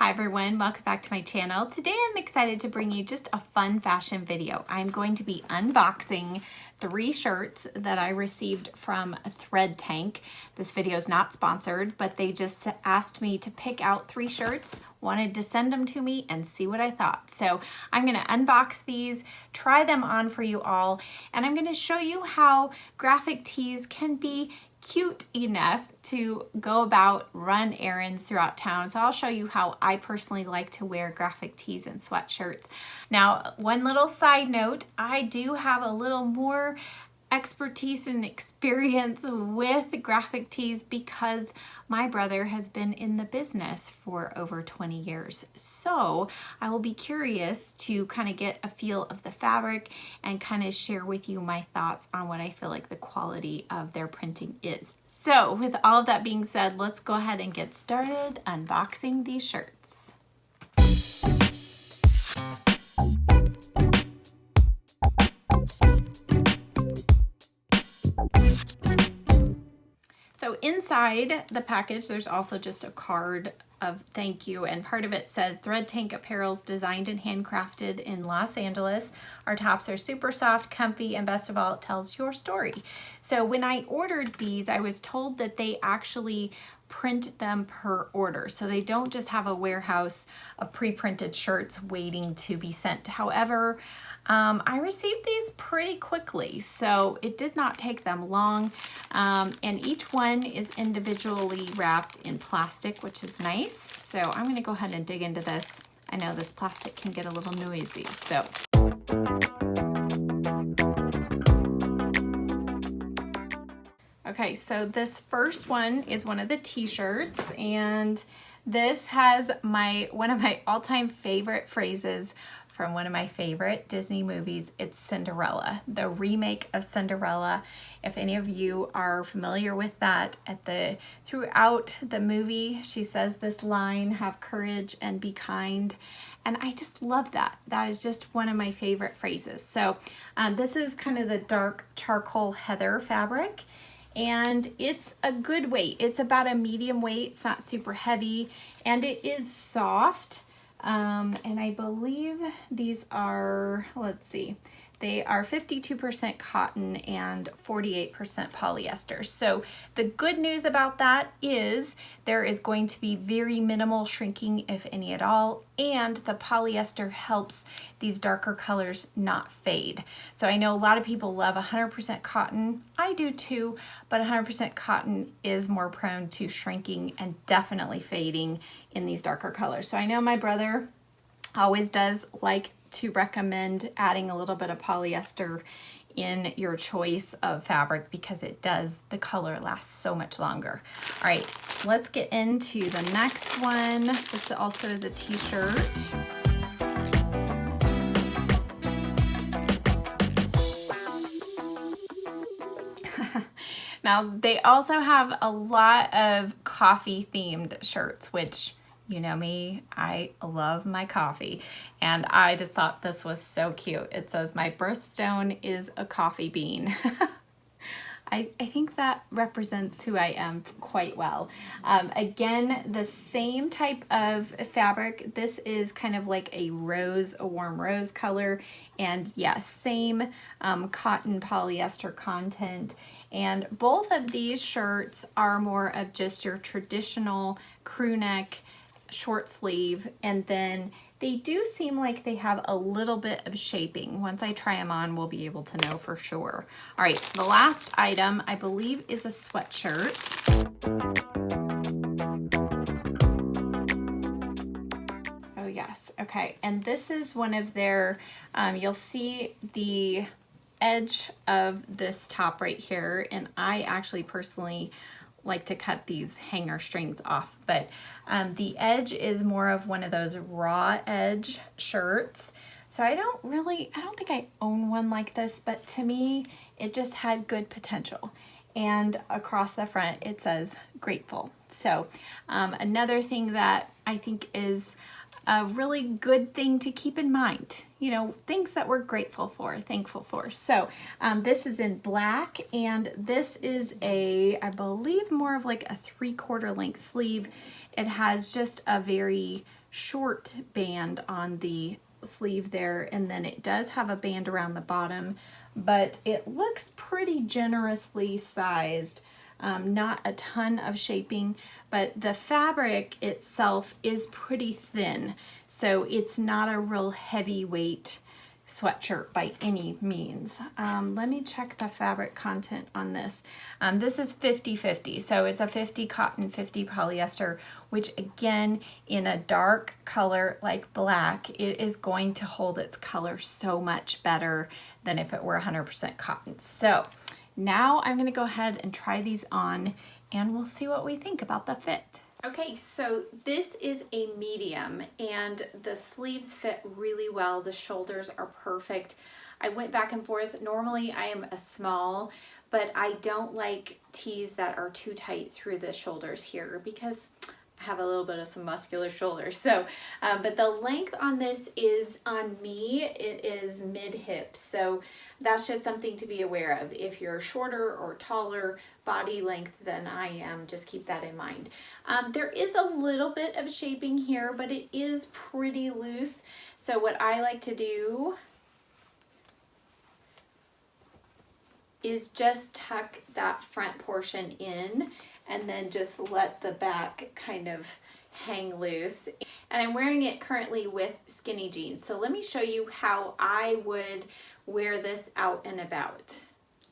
Hi everyone, welcome back to my channel. Today I'm excited to bring you just a fun fashion video. I'm going to be unboxing 3 shirts that I received from Thread Tank. This video is not sponsored, but they just asked me to pick out 3 shirts, wanted to send them to me and see what I thought. So I'm gonna unbox these, try them on for you all, and I'm gonna show you how graphic tees can be cute enough to go about, run errands throughout town. So I'll show you how I personally like to wear graphic tees and sweatshirts. Now, one little side note, I do have a little more expertise and experience with graphic tees because my brother has been in the business for over 20 years. So I will be curious to kind of get a feel of the fabric and kind of share with you my thoughts on what I feel like the quality of their printing is. So with all of that being said, let's go ahead and get started unboxing these shirts. So inside the package, there's also just a card of thank you, and part of it says Thread Tank Apparel's designed and handcrafted in Los Angeles. Our tops are super soft, comfy, and best of all, it tells your story. So when I ordered these, I was told that they actually print them per order. So they don't just have a warehouse of pre-printed shirts waiting to be sent. However, I received these pretty quickly, so it did not take them long. And each one is individually wrapped in plastic, which is nice. So I'm gonna go ahead and dig into this. I know this plastic can get a little noisy, so. Okay, so this first one is one of the t-shirts, and this has one of my all-time favorite phrases from one of my favorite Disney movies. It's Cinderella, the remake of Cinderella. If any of you are familiar with that, throughout the movie, she says this line, "Have courage and be kind." And I just love that. That is just one of my favorite phrases. So this is kind of the dark charcoal heather fabric, and it's a good weight. It's about a medium weight. It's not super heavy, and it is soft. And I believe these are, let's see, they are 52% cotton and 48% polyester. So the good news about that is there is going to be very minimal shrinking, if any at all, and the polyester helps these darker colors not fade. So I know a lot of people love 100% cotton. I do too, but 100% cotton is more prone to shrinking and definitely fading in these darker colors. So I know my brother always does like to recommend adding a little bit of polyester in your choice of fabric because the color lasts so much longer. All right, let's get into the next one. This also is a t-shirt. Now, they also have a lot of coffee themed shirts, which, you know me, I love my coffee, and I just thought this was so cute. It says, "My birthstone is a coffee bean." I think that represents who I am quite well. Again, the same type of fabric. This is kind of like a warm rose color, and yes, same cotton polyester content. And both of these shirts are more of just your traditional crew neck, short sleeve, and then they do seem like they have a little bit of shaping. Once I try them on, we'll be able to know for sure. All right, the last item I believe is a sweatshirt. Oh yes, okay, and this is one of their, you'll see the edge of this top right here, and I actually personally like to cut these hanger strings off, but the edge is more of one of those raw edge shirts. So I don't think I own one like this, but to me, it just had good potential. And across the front, it says grateful. So another thing that I think is a really good thing to keep in mind, you know, things that we're grateful for, thankful for. So this is in black, and this is I believe more of like a 3/4 length sleeve, It has just a very short band on the sleeve there, and then it does have a band around the bottom, but it looks pretty generously sized. Not a ton of shaping, but the fabric itself is pretty thin, so it's not a real heavyweight sweatshirt by any means. Let me check the fabric content on this. This is 50-50, so it's a 50 cotton, 50 polyester, which again, in a dark color like black, it is going to hold its color so much better than if it were 100% cotton. So now I'm gonna go ahead and try these on and we'll see what we think about the fit. Okay, so this is a medium and the sleeves fit really well. The shoulders are perfect. I went back and forth. Normally I am a small, but I don't like tees that are too tight through the shoulders here because I have a little bit of some muscular shoulders. So, but the length on this is, on me, it is mid-hip. So that's just something to be aware of. If you're shorter or taller body length than I am, just keep that in mind. There is a little bit of shaping here, but it is pretty loose. So what I like to do is just tuck that front portion in and then just let the back kind of hang loose. And I'm wearing it currently with skinny jeans. So let me show you how I would wear this out and about.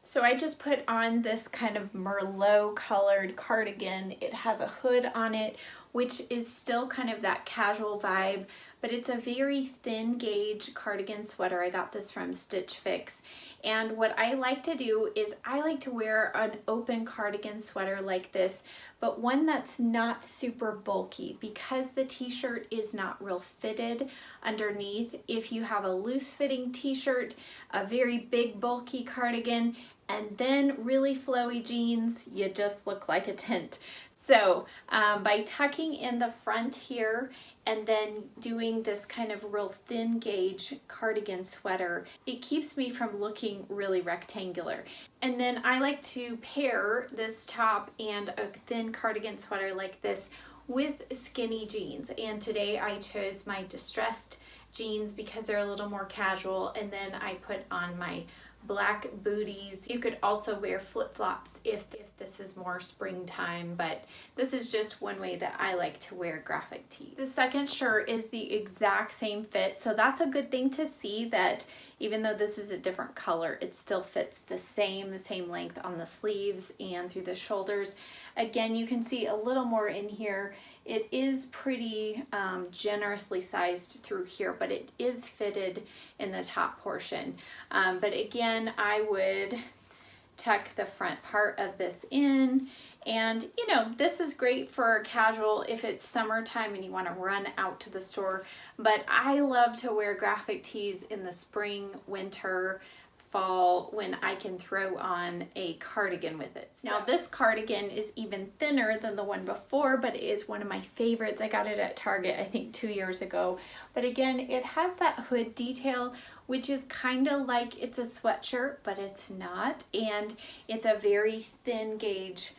So I just put on this kind of Merlot colored cardigan. It has a hood on it, which is still kind of that casual vibe, but it's a very thin gauge cardigan sweater. I got this from Stitch Fix. And what I like to do is I like to wear an open cardigan sweater like this, but one that's not super bulky because the t-shirt is not real fitted underneath. If you have a loose fitting t-shirt, a very big bulky cardigan, and then really flowy jeans, you just look like a tent. So by tucking in the front here and then doing this kind of real thin gauge cardigan sweater, it keeps me from looking really rectangular. And then I like to pair this top and a thin cardigan sweater like this with skinny jeans. And today I chose my distressed jeans because they're a little more casual, and then I put on my black booties. You could also wear flip-flops if this is more springtime, but this is just one way that I like to wear graphic tees. The second shirt is the exact same fit, so that's a good thing to see, that even though this is a different color, it still fits the same length on the sleeves and through the shoulders. Again, you can see a little more in here. It is pretty generously sized through here, but it is fitted in the top portion. But again, I would tuck the front part of this in, and you know, this is great for casual if it's summertime and you want to run out to the store, but I love to wear graphic tees in the spring, winter, fall, when I can throw on a cardigan with it. So. Now this cardigan is even thinner than the one before, but it is one of my favorites. I got it at Target, I think 2 years ago. But again, it has that hood detail, which is kind of like it's a sweatshirt, but it's not. And it's a very thin gauge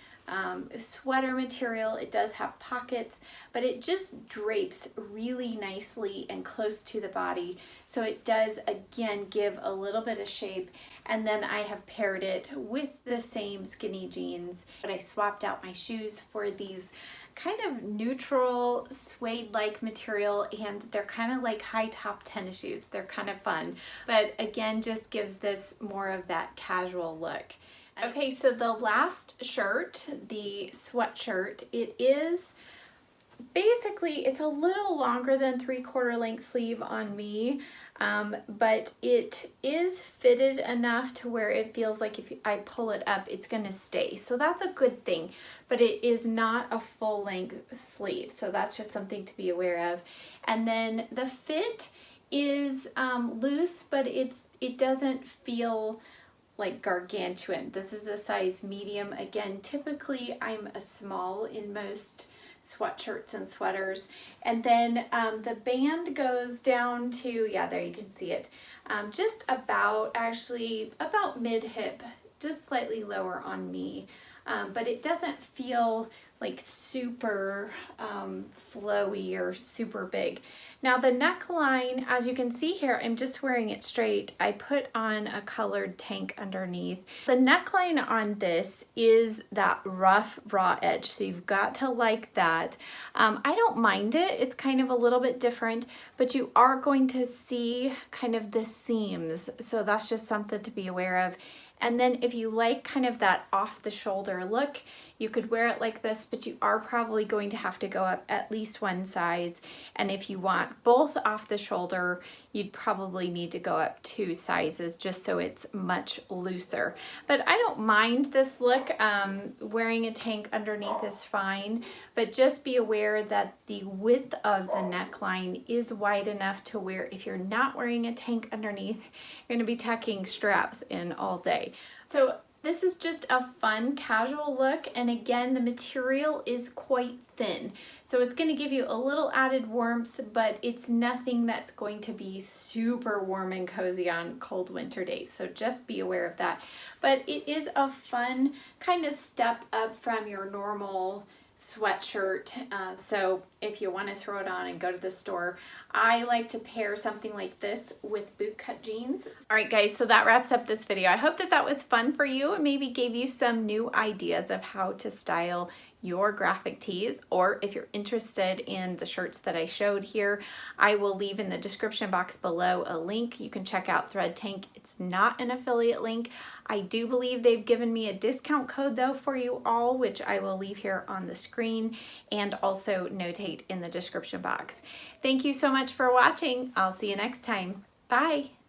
sweater material. It does have pockets, but it just drapes really nicely and close to the body. So it does, again, give a little bit of shape. And then I have paired it with the same skinny jeans, but I swapped out my shoes for these kind of neutral suede-like material, and they're kind of like high top tennis shoes. They're kind of fun, but again, just gives this more of that casual look. Okay, so the last shirt, the sweatshirt, it is basically, it's a little longer than 3/4 length sleeve on me, but it is fitted enough to where it feels like if I pull it up, it's gonna stay. So that's a good thing, but it is not a full length sleeve. So that's just something to be aware of. And then the fit is loose, but it doesn't feel like gargantuan. This is a size medium. Again, typically I'm a small in most sweatshirts and sweaters. And then the band goes down to, yeah, there you can see it, just about, actually about mid-hip, just slightly lower on me. But it doesn't feel like super flowy or super big. Now the neckline, as you can see here, I'm just wearing it straight. I put on a colored tank underneath. The neckline on this is that rough raw edge, so you've got to like that. I don't mind it. It's kind of a little bit different, but you are going to see kind of the seams, so that's just something to be aware of. And then if you like kind of that off the shoulder look, you could wear it like this, but you are probably going to have to go up at least one size. And if you want both off the shoulder, you'd probably need to go up 2 sizes just so it's much looser. But I don't mind this look. Wearing a tank underneath is fine, but just be aware that the width of the neckline is wide enough to where if you're not wearing a tank underneath, you're gonna be tucking straps in all day. So this is just a fun casual look, and again, the material is quite thin. So it's gonna give you a little added warmth, but it's nothing that's going to be super warm and cozy on cold winter days. So just be aware of that. But it is a fun kind of step up from your normal sweatshirt. So if you want to throw it on and go to the store, I like to pair something like this with bootcut jeans. All right guys, so that wraps up this video. I hope that that was fun for you and maybe gave you some new ideas of how to style your graphic tees, or if you're interested in the shirts that I showed here, I will leave in the description box below a link. You can check out Thread Tank. It's not an affiliate link. I do believe they've given me a discount code though for you all, which I will leave here on the screen and also notate in the description box. Thank you so much for watching. I'll see you next time. Bye.